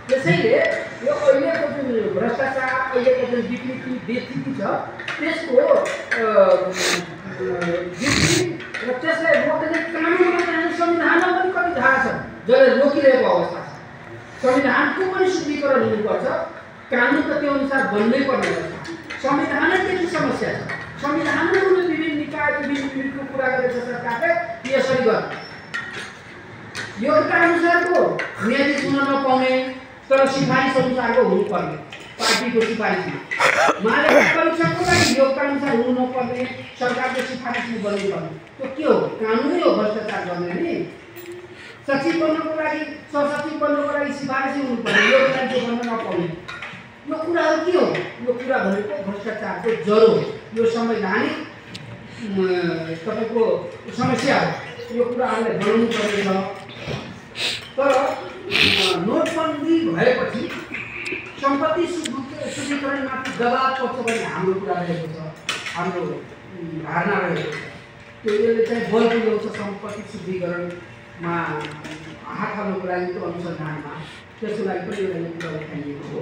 त्यसैले यो अहिलेको जुन भ्रष्टाचार अहिलेको जुन विकृति छ त्यसको र त्यसलाई रोक्ने कानुनमा संविधानमा पनि कति धारा छ जसले रोकिरहेको अवस्था छ। संविधानको पनि शुद्धिकरण हुनुपर्छ, कानुन त त्यो अनुसार बन्नै पर्ने छ। संविधानै त्यति समस्या छ। संविधानले विभिन्न निकाय विभिन्न कुरा गरेको सरकारले यसरी गर्छ। योगका अनुसारको न्यायाधीश हुन नपाउने तर सिफारिस अनुसारको हुनुपर्ने पार्टीको सिफारिसमा महालेखा परीक्षकको लागि योगका अनुसार हुनु नपर्ने सरकारको सिफारिसमा बन्नुपर्ने त्यो के हो? कानुनै हो भ्रष्टाचार गर्ने नि। सचिव बन्नको लागि सहसचिव बन्नको लागि सिफारिस हुनुपर्ने योगका लागि बन्न नपाउने यो कुराहरू के हो? यो कुरा भनेको भ्रष्टाचारको जरो हो। यो संवैधानिक तपाईँको समस्या हो। यो कुराहरूलाई बनाउनु पर्नेछ। तर नोटबन्दी भएपछि सम्पत्ति शुद्धिकरणमाथि दबाब पर्छ भन्ने हाम्रो कुरा रहेको छ, हाम्रो धारणा रहेको छ। त्यो यसले चाहिँ बल पुर्याउँछ सम्पत्ति शुद्धिकरणमा हात हाल्नुको लागि त्यो अनुसन्धानमा। त्यसको लागि पनि एउटा कुरा उठाइएको हो।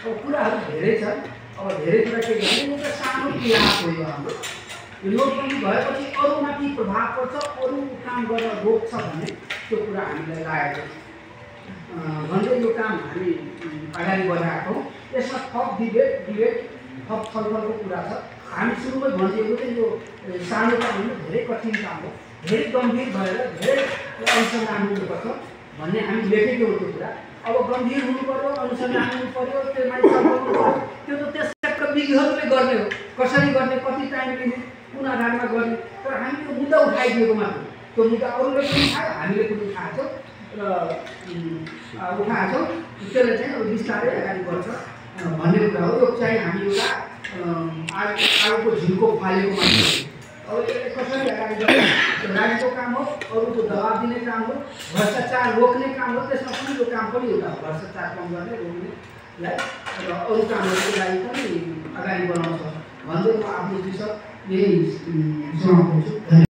अब कुराहरू धेरै छन्। अब धेरै कुरा के गर्ने एउटा सानो प्रयास हो यो हाम्रो। यो नोटबन्दी भएपछि अरूमाथि प्रभाव पर्छ, अरू काम गर्न रोक्छ भन्ने त्यो कुरा हामीलाई लागेको छ। भन्दै यो काम हामी अगाडि बढाएको हौँ। यसमा थप डिबेट थप छलफलको कुरा छ। हामी सुरुमै भनिदिएको चाहिँ यो सानो काम होइन, धेरै कठिन काम हो। धेरै गम्भीर भएर धेरै अनुसन्धान हुनुपर्छ भन्ने हामी लेखेको हो त्यो कुरा। अब गम्भीर हुनु पर्यो, अनुसन्धान हुनु पर्यो, त्यसमाथि छलफल हुनु पर्यो। त्यो त त्यसका विधिहरूले गर्ने हो। कसरी गर्ने, कति टाइम लिने, कुन आधारमा गर्ने। तर हामी त्यो मुद्दा उठाइदिएको मात्र। त्यो मुद्दा अरूले पनि उठायो, हामीले पनि उठाएको छौँ र उठाएको छौँ। त्यसले चाहिँ अब बिस्तारै अगाडि बढ्छ भन्ने कुरा हो। यो चाहिँ हामी एउटा आगोको झिल्को फालेको मात्र। अब यसले कसरी अगाडि बढ्छ राज्यको काम हो, अरूको दबाब दिने काम हो, भ्रष्टाचार रोक्ने काम हो। त्यसमा पनि यो काम पनि एउटा भ्रष्टाचार कम गर्ने रोक्नेलाई र अरू कामहरूको लागि पनि अगाडि बढाउँछ भन्दै म आफ्नो विषय यही समाप्त गर्छु।